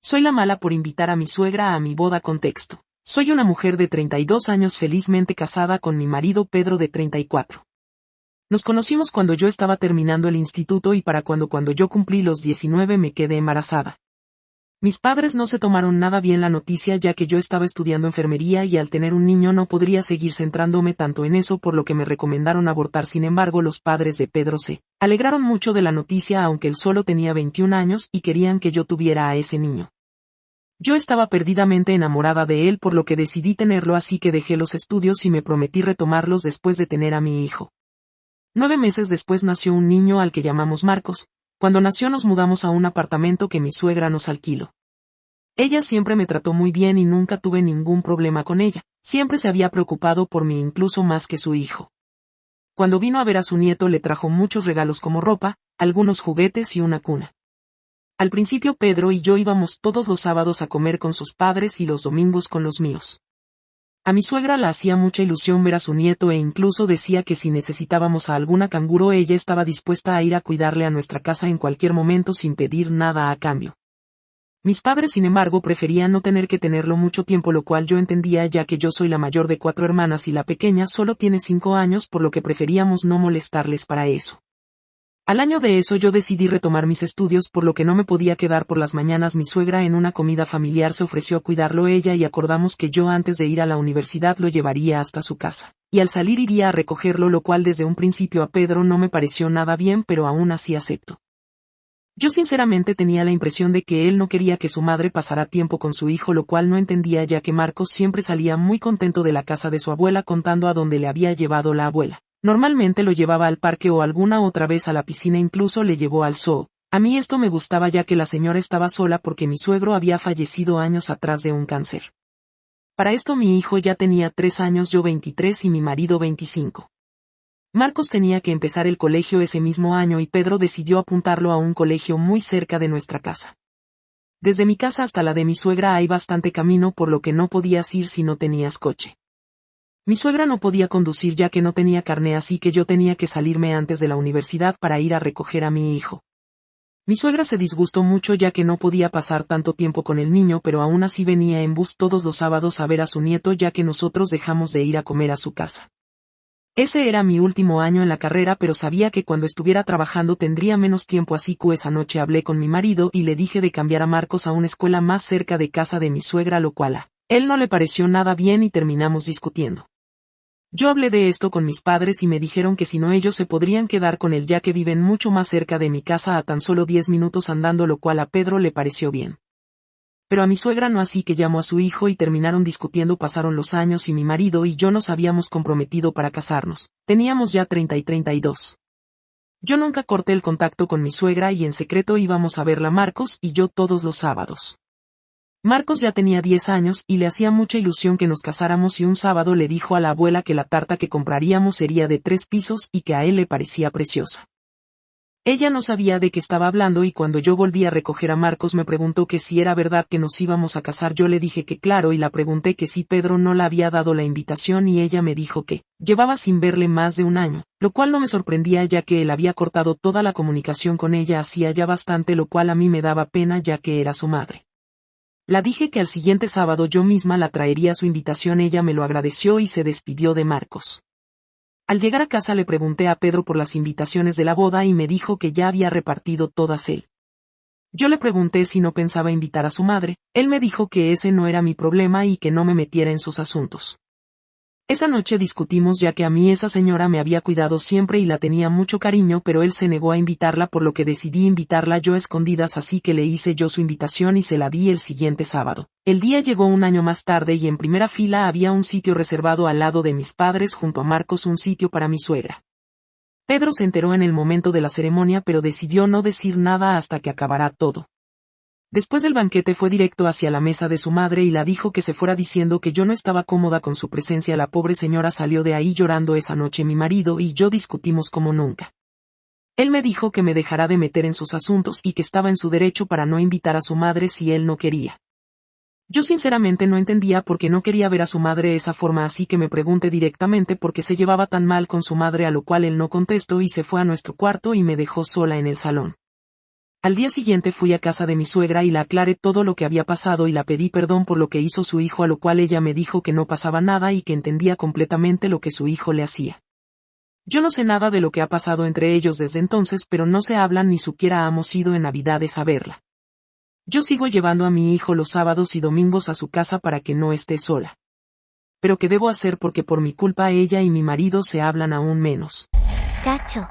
Soy la mala por invitar a mi suegra a mi boda. Contexto. Soy una mujer de 32 años felizmente casada con mi marido Pedro de 34. Nos conocimos cuando yo estaba terminando el instituto y para cuando yo cumplí los 19 me quedé embarazada. Mis padres no se tomaron nada bien la noticia ya que yo estaba estudiando enfermería y al tener un niño no podría seguir centrándome tanto en eso por lo que me recomendaron abortar. Sin embargo, los padres de Pedro se alegraron mucho de la noticia aunque él solo tenía 21 años y querían que yo tuviera a ese niño. Yo estaba perdidamente enamorada de él por lo que decidí tenerlo, así que dejé los estudios y me prometí retomarlos después de tener a mi hijo. 9 meses después nació un niño al que llamamos Marcos. Cuando nació nos mudamos a un apartamento que mi suegra nos alquiló. Ella siempre me trató muy bien y nunca tuve ningún problema con ella, siempre se había preocupado por mí incluso más que su hijo. Cuando vino a ver a su nieto le trajo muchos regalos como ropa, algunos juguetes y una cuna. Al principio Pedro y yo íbamos todos los sábados a comer con sus padres y los domingos con los míos. A mi suegra le hacía mucha ilusión ver a su nieto e incluso decía que si necesitábamos a alguna canguro ella estaba dispuesta a ir a cuidarle a nuestra casa en cualquier momento sin pedir nada a cambio. Mis padres sin embargo preferían no tener que tenerlo mucho tiempo, lo cual yo entendía ya que yo soy la mayor de 4 hermanas y la pequeña solo tiene 5 años, por lo que preferíamos no molestarles para eso. Al año de eso yo decidí retomar mis estudios por lo que no me podía quedar por las mañanas. Mi suegra en una comida familiar se ofreció a cuidarlo ella y acordamos que yo antes de ir a la universidad lo llevaría hasta su casa, y al salir iría a recogerlo, lo cual desde un principio a Pedro no me pareció nada bien, pero aún así acepto. Yo sinceramente tenía la impresión de que él no quería que su madre pasara tiempo con su hijo, lo cual no entendía ya que Marcos siempre salía muy contento de la casa de su abuela contando a dónde le había llevado la abuela. Normalmente lo llevaba al parque o alguna otra vez a la piscina, incluso le llevó al zoo. A mí esto me gustaba ya que la señora estaba sola porque mi suegro había fallecido años atrás de un cáncer. Para esto mi hijo ya tenía 3 años, yo 23 y mi marido 25. Marcos tenía que empezar el colegio ese mismo año y Pedro decidió apuntarlo a un colegio muy cerca de nuestra casa. Desde mi casa hasta la de mi suegra hay bastante camino, por lo que no podías ir si no tenías coche. Mi suegra no podía conducir ya que no tenía carné, así que yo tenía que salirme antes de la universidad para ir a recoger a mi hijo. Mi suegra se disgustó mucho ya que no podía pasar tanto tiempo con el niño, pero aún así venía en bus todos los sábados a ver a su nieto ya que nosotros dejamos de ir a comer a su casa. Ese era mi último año en la carrera, pero sabía que cuando estuviera trabajando tendría menos tiempo, así que esa noche hablé con mi marido y le dije de cambiar a Marcos a una escuela más cerca de casa de mi suegra, lo cual a él no le pareció nada bien y terminamos discutiendo. Yo hablé de esto con mis padres y me dijeron que si no ellos se podrían quedar con él ya que viven mucho más cerca de mi casa, a tan solo 10 minutos andando, lo cual a Pedro le pareció bien. Pero a mi suegra no, así que llamó a su hijo y terminaron discutiendo. Pasaron los años y mi marido y yo nos habíamos comprometido para casarnos. Teníamos ya 30 y 32. Yo nunca corté el contacto con mi suegra y en secreto íbamos a verla Marcos y yo todos los sábados. Marcos ya tenía 10 años y le hacía mucha ilusión que nos casáramos, y un sábado le dijo a la abuela que la tarta que compraríamos sería de 3 pisos y que a él le parecía preciosa. Ella no sabía de qué estaba hablando y cuando yo volví a recoger a Marcos me preguntó que si era verdad que nos íbamos a casar. Yo le dije que claro y la pregunté que si Pedro no le había dado la invitación y ella me dijo que llevaba sin verle más de un año, lo cual no me sorprendía ya que él había cortado toda la comunicación con ella hacía ya bastante, lo cual a mí me daba pena ya que era su madre. La dije que al siguiente sábado yo misma la traería su invitación, ella me lo agradeció y se despidió de Marcos. Al llegar a casa le pregunté a Pedro por las invitaciones de la boda y me dijo que ya había repartido todas él. Yo le pregunté si no pensaba invitar a su madre, él me dijo que ese no era mi problema y que no me metiera en sus asuntos. Esa noche discutimos ya que a mí esa señora me había cuidado siempre y la tenía mucho cariño, pero él se negó a invitarla, por lo que decidí invitarla yo a escondidas, así que le hice yo su invitación y se la di el siguiente sábado. El día llegó un año más tarde y en primera fila había un sitio reservado al lado de mis padres, junto a Marcos un sitio para mi suegra. Pedro se enteró en el momento de la ceremonia, pero decidió no decir nada hasta que acabara todo. Después del banquete fue directo hacia la mesa de su madre y la dijo que se fuera diciendo que yo no estaba cómoda con su presencia. La pobre señora salió de ahí llorando. Esa noche mi marido y yo discutimos como nunca. Él me dijo que me dejara de meter en sus asuntos y que estaba en su derecho para no invitar a su madre si él no quería. Yo sinceramente no entendía por qué no quería ver a su madre de esa forma, así que me pregunté directamente por qué se llevaba tan mal con su madre, a lo cual él no contestó y se fue a nuestro cuarto y me dejó sola en el salón. Al día siguiente fui a casa de mi suegra y la aclaré todo lo que había pasado y la pedí perdón por lo que hizo su hijo, a lo cual ella me dijo que no pasaba nada y que entendía completamente lo que su hijo le hacía. Yo no sé nada de lo que ha pasado entre ellos desde entonces, pero no se hablan ni siquiera hemos ido en Navidades a verla. Yo sigo llevando a mi hijo los sábados y domingos a su casa para que no esté sola. Pero ¿qué debo hacer? Porque por mi culpa ella y mi marido se hablan aún menos. Gacho.